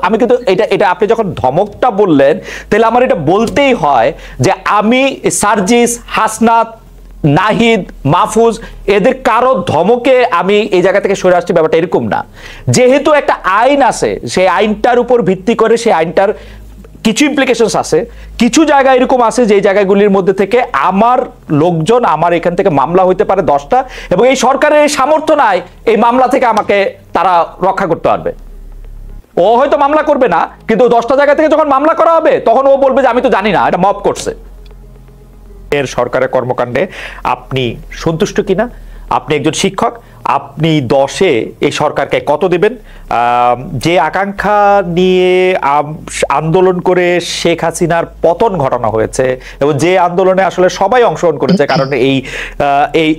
আমি কিন্তু এটা এটা আপনি যখন ধমকটা বললেন, তাহলে আমার এটা বলতেই হয় যে আমি সার্জিস, হাসনাত, নাহিদ, মাহফুজ এদের কারো ধমকে আমি এই জায়গা থেকে সরে আসছি, ব্যাপারটা এরকম না। যেহেতু একটা আইন আছে, সেই আইনটার উপর ভিত্তি করে সেই আইনটার কিছু ইমপ্লিকেশনস আছে, কিছু জায়গা এরকম আছে যে জায়গাগুলির মধ্যে থেকে আমার লোকজন, আমার এখান থেকে মামলা হইতে পারে 10টা, এবং এই সরকারের সামর্থ্য নাই এই মামলা থেকে আমাকে তারা রক্ষা করতে পারবে। ও হয়তো মামলা করবে না, কিন্তু 10টা জায়গা থেকে যখন মামলা করা হবে তখন ও বলবে যে আমি তো জানি না, এটা মব করছে। এর সরকারের কর্মকাণ্ডে আপনি সন্তুষ্ট কিনা? আপনি একজন শিক্ষক, আপনি 10-এ এই সরকারকে কত দিবেন? যে আকাঙ্ক্ষা নিয়ে আন্দোলন করে শেখ হাসিনার পতন ঘটানো হয়েছে এবং যে আন্দোলনে আসলে সবাই অংশগ্রহণ করেছে কারণ এই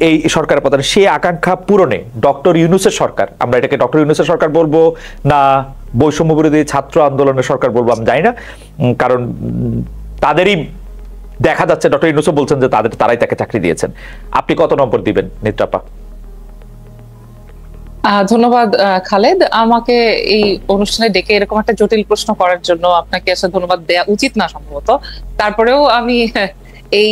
এই সরকারের পতন, সেই আকাঙ্ক্ষা পূরণে ডক্টর ইউনূসের সরকার, আমরা এটাকে ডক্টর ইউনূসের সরকার বলবো না বৈষম্য বিরোধী ছাত্র আন্দোলনের সরকার বলবো আমি জানি না, কারণ তাদেরই দেখা যাচ্ছে, ডক্টর ইউনূসও বলছেন যে তারাই তাকে চাকরি দিয়েছেন। আপনি কত নম্বর দিবেন নেত্রাপা? ধন্যবাদ খালেদ, আমাকে এই অনুষ্ঠানে ডেকে এরকম একটা জটিল প্রশ্ন করার জন্য আপনাকে আসলে ধন্যবাদ দেওয়া উচিত না সম্ভবত। তারপরেও আমি এই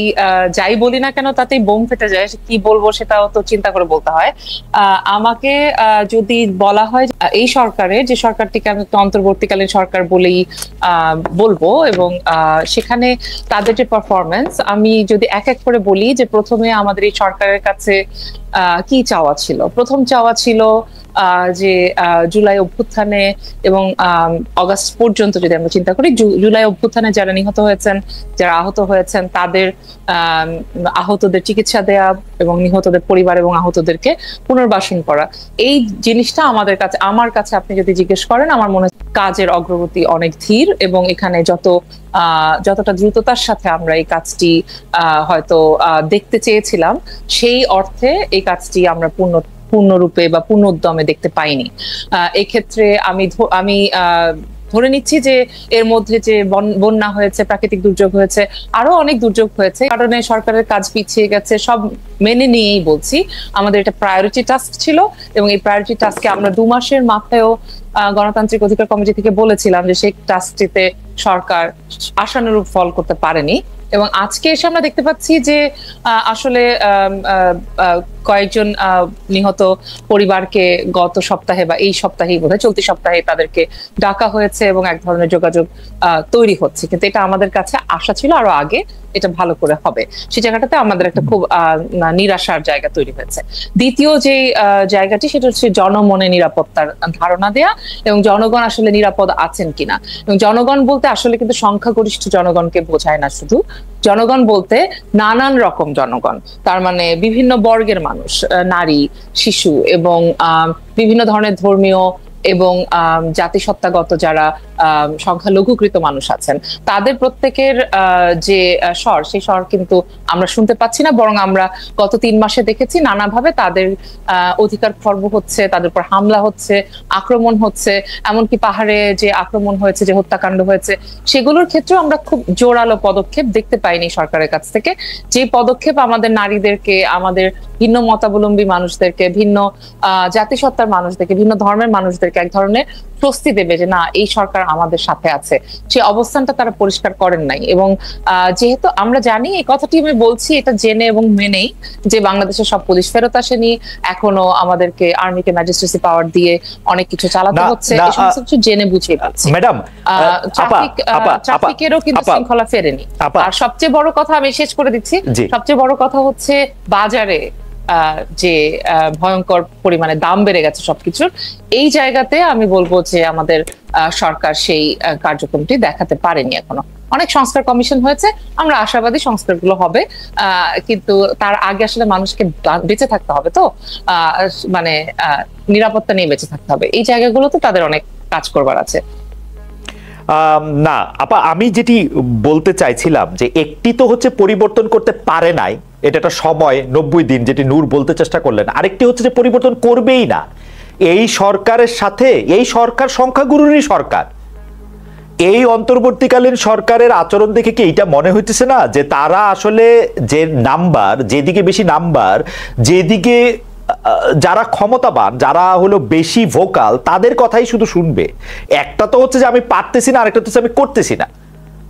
যাই বলি না কেন তাতেই বোম ফেটে যায়, কি বলবো সেটাও তো চিন্তা করে বলতে হয়। আমাকে যদি বলা হয় এই সরকারের, যে সরকারটিকে আমি একটা অন্তর্বর্তীকালীন সরকার বলেই বলবো, এবং সেখানে তাদের যে পারফরমেন্স, আমি যদি এক এক করে বলি যে প্রথমে আমাদের এই সরকারের কাছে কি চাওয়া ছিল। প্রথম চাওয়া ছিল যে জুলাই অভ্যুত্থানে এবং অগাস্ট পর্যন্ত যদি আমরা চিন্তা করি, জুলাই অভ্যুত্থানে যারা নিহত হয়েছেন, যারা আহত হয়েছেন, তাদের আহতদের চিকিৎসা দেয়া এবং নিহতদের পরিবার এবং আহতদেরকে পুনর্বাসন করা, এই জিনিসটা আমাদের কাছে, আমার কাছে আপনি যদি জিজ্ঞেস করেন, আমার মনে হয় কাজের অগ্রগতি অনেক ধীর, এবং এখানে যতটা দ্রুততার সাথে আমরা এই কাজটি হয়তো দেখতে চেয়েছিলাম, সেই অর্থে এই কাজটি আমরা পূর্ণরূপে বা পূর্ণ উদ্যমে দেখতে পাইনি। এক্ষেত্রে আমি ধরে নিচ্ছি যে এর মধ্যে যে বন্যা হয়েছে, প্রাকৃতিক দুর্যোগ হয়েছে, আরো অনেক দুর্যোগ হয়েছে, কারণে সরকারের কাজ পিছিয়ে গেছে, সব মেনে নিয়েই বলছি আমাদের এটা প্রায়োরিটি টাস্ক ছিল, এবং এই প্রায়োরিটি টাস্কে আমরা 2 মাসের মাথায়ও গণতান্ত্রিক অধিকার কমিটি থেকে বলেছিলাম যে সেই টাস্কটিতে সরকার আশানুরূপ ফল করতে পারেনি। এবং আজকে এসে আমরা দেখতে পাচ্ছি যে আসলে কয়েকজন নিহত পরিবারকে গত সপ্তাহে বা এই সপ্তাহেই বোধহয় চলতি সপ্তাহে তাদেরকে ডাকা হয়েছে এবং এক ধরনের যোগাযোগ তৈরি হচ্ছে, কিন্তু এটা আমাদের কাছে আশা ছিল আরো আগে এটা ভালো করে হবে। সেই জায়গাটাতে আমাদের একটা খুব নিরাশার জায়গা তৈরি হয়েছে। দ্বিতীয় যে জায়গাটি, সেটা হচ্ছে জনমনে নিরাপত্তার ধারণা দেয়া এবং জনগণ আসলে নিরাপদ আছেন কিনা। এবং জনগণ বলতে আসলে কিন্তু সংখ্যাগরিষ্ঠ জনগণকে বোঝায় না শুধু, জনগণ বলতে নানান রকম জনগণ, তার মানে বিভিন্ন বর্গের মানুষ, নারী, শিশু এবং বিভিন্ন ধরনের ধর্মীয় এবং জাতিসত্তাগত যারা সংখ্যালঘুকৃত মানুষ আছেন, তাদের প্রত্যেকের যে স্বর, সেই স্বর কিন্তু আমরা শুনতে পাচ্ছি না, বরং আমরা গত 3 মাসে দেখেছি নানাভাবে তাদের অধিকার খর্ব হচ্ছে, তাদের উপর হামলা হচ্ছে, আক্রমণ হচ্ছে, এমনকি পাহাড়ে যে আক্রমণ হয়েছে, যে হত্যাকাণ্ড হয়েছে, সেগুলোর ক্ষেত্রে আমরা খুব জোরালো পদক্ষেপ দেখতে পাইনি সরকারের কাছ থেকে। যে পদক্ষেপ আমাদের নারীদেরকে, আমাদের ভিন্ন মতাবলম্বী মানুষদেরকে, ভিন্ন জাতিসত্তার মানুষদেরকে, ভিন্ন ধর্মের মানুষদেরকে এক ধরনের স্বস্তি দেবে যে না, এই সরকার আমাদের সাথে আছে, সেই অবস্থানটা তারা পরিষ্কার করেন নাই। এবং যেহেতু আমরা জানি, এই কথাটি আমি বলছি এটা জেনে এবং মেনেই, যে বাংলাদেশের সব পুলিশ ফেরত আসেনি, এখনো আমাদেরকে আর্মিকে ম্যাজিস্ট্রেসি পাওয়ার দিয়ে অনেক কিছু চালাতে হচ্ছে, এই সমস্ত কিছু জেনে বুঝে পাচ্ছি। ম্যাডাম, ট্রাফিকেরও কিন্তু শৃঙ্খলা ফেরেনি। আর সবচেয়ে বড় কথা, আমি শেষ করে দিচ্ছি, সবচেয়ে বড় কথা হচ্ছে বাজারে যে ভয়ঙ্কর পরিমাণে দাম বেড়ে গেছে সবকিছুর, এই জায়গাতে আমি বলবো যে আমাদের সরকার সেই কার্যক্রমটি দেখাতে পারেনি এখনো। অনেক সংস্কার কমিশন হয়েছে, আমরা আশাবাদী সংস্কারগুলো হবে, কিন্তু তার আগে আসলে মানুষকে বেঁচে থাকতে হবে, তো মানে নিরাপত্তা নিয়ে বেঁচে থাকতে হবে, এই জায়গাগুলোতে তাদের অনেক কাজ করবার আছে। না আপা, আমি যেটি বলতে চাইছিলাম যে একটি তো হচ্ছে পরিবর্তন করতে পারে নাই, এটা একটা সময় 90 দিন যেটি নূর বলতে চেষ্টা করলেন, আরেকটি হচ্ছে যে পরিবর্তন করবেই না। এই সরকারের সাথে, এই সরকার সংখ্যাগুরুরই সরকার, এই অন্তর্বর্তীকালীন সরকারের আচরণ দেখে কি এইটা মনে হইতেছে না যে তারা আসলে যে নাম্বার, যেদিকে বেশি নাম্বার, যেদিকে যারা ক্ষমতাবান, যারা হলো বেশি ভোকাল, তাদের কথাই শুধু শুনবে। একটা তো হচ্ছে যে আমি পারতেছি না, আরেকটা হচ্ছে আমি করতেছি না,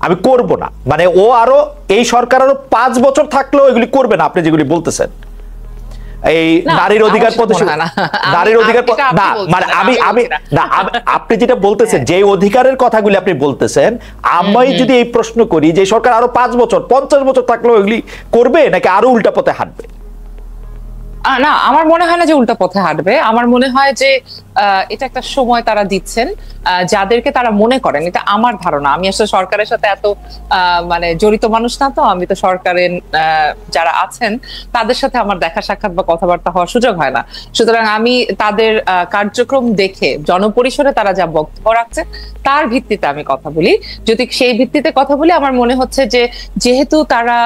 আমি করব না। মানে ও আরো এই সরকার আরো 5 বছর থাকলেও এগুলি করবে না আপনি যেগুলি বলতেছেন। এই নারীর অধিকার নারীর অধিকার না, মানে আমি না, আপনি যেটা বলতেছেন যে অধিকারের কথাগুলি আপনি বলতেছেন, আমি যদি এই প্রশ্ন করি যে সরকার আরো 5 বছর 50 বছর থাকলেও এগুলি করবে নাকি আরো উল্টা পথে হাঁটবে? না, আমার মনে হয় না যে উল্টা পথে হাঁটবে। আমার মনে হয় যে এটা একটা সময় তারা দিচ্ছেন যাদেরকে তারা মনে করেন, এটা আমার ধারণা। আমি আসলে সরকারের সাথে এত মানে জড়িত মানুষ না, তো আমি তো সরকারের যারা আছেন তাদের সাথে আমার দেখা সাক্ষাৎ বা কথাবার্তা হওয়ার সুযোগ হয় না। সুতরাং আমি তাদের কার্যক্রম দেখে জনপরিসরে তারা যা বক্তব্য রাখছে তার ভিত্তিতে আমি কথা বলি। যদি সেই ভিত্তিতে কথা বলি, আমার মনে হচ্ছে যে যেহেতু তারা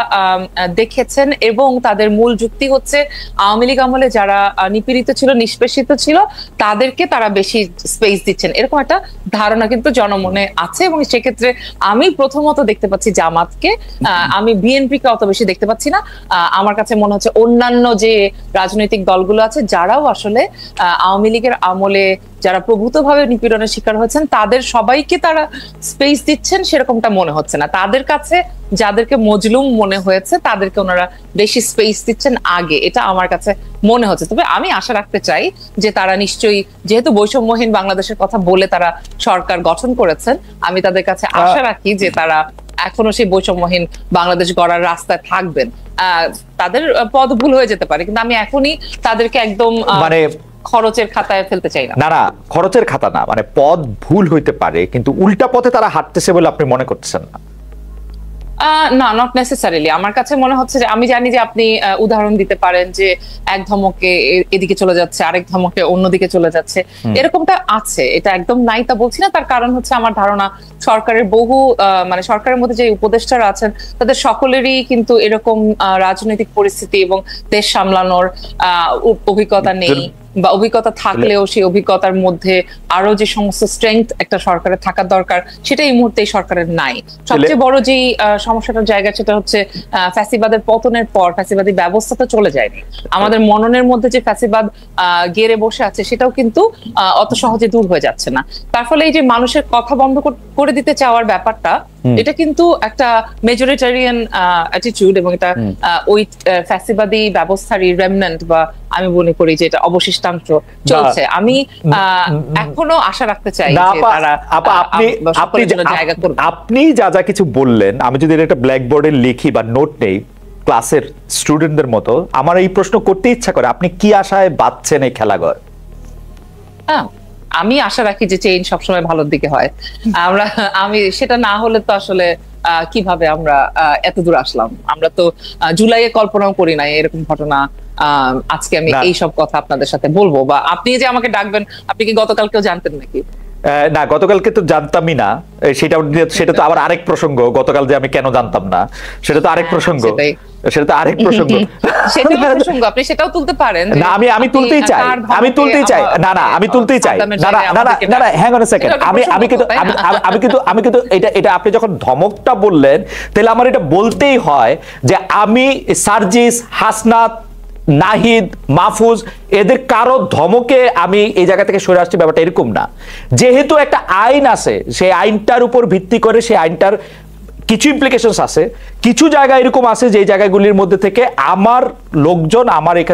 দেখেছেন এবং তাদের মূল যুক্তি হচ্ছে আওয়ামী লীগ আমলে যারা নিপীড়িত ছিল, নিষ্পেষিত ছিল, তাদেরকে তারা বেশি স্পেস দিচ্ছেন, এরকম একটা ধারণা কিন্তু জনমনে আছে। এবং সেক্ষেত্রে আমি প্রথমত দেখতে পাচ্ছি জামাতকে, আমি বিএনপিকে অত বেশি দেখতে পাচ্ছি না। আমার কাছে মনে হচ্ছে অন্যান্য যে রাজনৈতিক দলগুলো আছে যারাও আসলে আওয়ামী লীগের আমলে যারা প্রভূতভাবে নিপীড়নের শিকার হয়েছেন তাদের সবাইকে তারা স্পেস দিচ্ছেন সেরকমটা মনে হচ্ছে না। তাদের কাছে যাদেরকে মজলুম মনে হয়েছে তাদেরকে ওনারা বেশি স্পেস দিচ্ছেন আগে, এটা আমার কাছে মনে হচ্ছে। তবে আমি আশা রাখতে চাই যে তারা নিশ্চয়ই, যেহেতু বৈষম্যহীন বাংলাদেশের কথা বলে তারা সরকার গঠন করেছেন, আমি তাদের কাছে আশা রাখি যে তারা এখনো সেই বৈষম্যহীন বাংলাদেশ গড়ার রাস্তায় থাকবেন। তাদের পদ ভুল হয়ে যেতে পারে, কিন্তু আমি এখনই তাদেরকে একদম মানে খরচের খাতায় ফেলতে চাই না। না, খরচের খাতা না, মানে পদ ভুল হইতে পারে কিন্তু উল্টা পথে তারা হাঁটতেছে বলে আপনি মনে করতেছেন না? না, নট নেসেসারিলি। আমার কাছে মনে হচ্ছে যে আমি জানি যে আপনি উদাহরণ দিতে পারেন যে এক ধমকে এদিকে চলে যাচ্ছে, আরেক ধমকে অন্যদিকে চলে যাচ্ছে, এরকমটা আছে, এটা একদম নাই তা বলছি না। তার কারণ হচ্ছে আমার ধারণা সরকারের বহু মানে সরকারের মধ্যে যে উপদেষ্টারা আছেন তাদের সকলেরই কিন্তু এরকম রাজনৈতিক পরিস্থিতি এবং দেশ সামলানোর অভিজ্ঞতা নেই, বা অভিজ্ঞতা থাকলেও সেই অভিজ্ঞতার মধ্যে আরো যে সমস্ত স্ট্রেংথ একটা সরকারের থাকার দরকার সেটা এই মুহূর্তে এই সরকারের নাই। সবচেয়ে বড় যে সমস্যাটার জায়গা সেটা হচ্ছে ফ্যাসিবাদের পতনের পর ফ্যাসিবাদী ব্যবস্থা তো চলে যায়নি, আমাদের মননের মধ্যে যে ফ্যাসিবাদ গেড়ে বসে আছে সেটাও কিন্তু অত সহজে দূর হয়ে যাচ্ছে না। তার ফলে এই যে মানুষের কথা বন্ধ করে দিতে চাওয়ার ব্যাপারটা, এটা কিন্তু একটা মেজরিটারিয়ান অ্যাটিটিউড এবং এটা ওই ফ্যাসিবাদী ব্যবস্থারই রেমন্যান্ট, বা আমি মনে করি যে এটা অবশিষ্টাংশ চলছে। আমি এখনো আশা রাখতে চাই যে তারা জায়গা করবে। আপনি যা যা কিছু বললেন, আমি যদি একটা ব্ল্যাকবোর্ডে লিখি বা নোট নেই ক্লাসের স্টুডেন্টদের মতো, আমার এই প্রশ্ন করতে ইচ্ছা করে আপনি কি আশায় বাঁচছেন এই খেলাঘর? আমি আশা রাখি যে চেইন সবসময় ভালোর দিকে হয়। আমি সেটা না হলে তো আসলে কিভাবে আমরা এত দূর আসলাম? আমরা তো জুলাইয়ে কল্পনাও করি নাই এরকম ঘটনা আজকে আমি এই সব কথা আপনাদের সাথে বলবো, বা আপনি যে আমাকে ডাকবেন, আপনি কি গতকালকেও জানতেন নাকি? না, গতকালকে তো জানতামই না। সেটা তো আবার আরেক প্রসঙ্গ। গতকাল যে আমি কেন জানতাম না সেটা তো আরেক প্রসঙ্গ, সেটা তো আরেক প্রসঙ্গ। আপনি সেটাও তুলতে পারেন। না, আমি তুলতেই চাই, আমি তুলতেই চাই। না, আমি তুলতেই চাই। না, হ্যাং অন আ সেকেন্ড। আমি কিন্তু এটা আপনি যখন ধমকটা বললেন, তাহলে আমার এটা বলতেই হয় যে আমি সার্জিস, হাসনাত, নাহিদ, মাহফুজ এদের কারো ধমকে আমি এই জায়গা থেকে সরে আসছি ব্যাপারটা এরকম না। যেহেতু একটা আইন আছে, সেই আইনটার উপর ভিত্তি করে সেই আইনটার কিছু ইমপ্লিকেশনস আছে, কিছু জায়গা এরকম আছে যে জায়গাগুলির মধ্যে থেকে আমার লোকজন আমার এখানে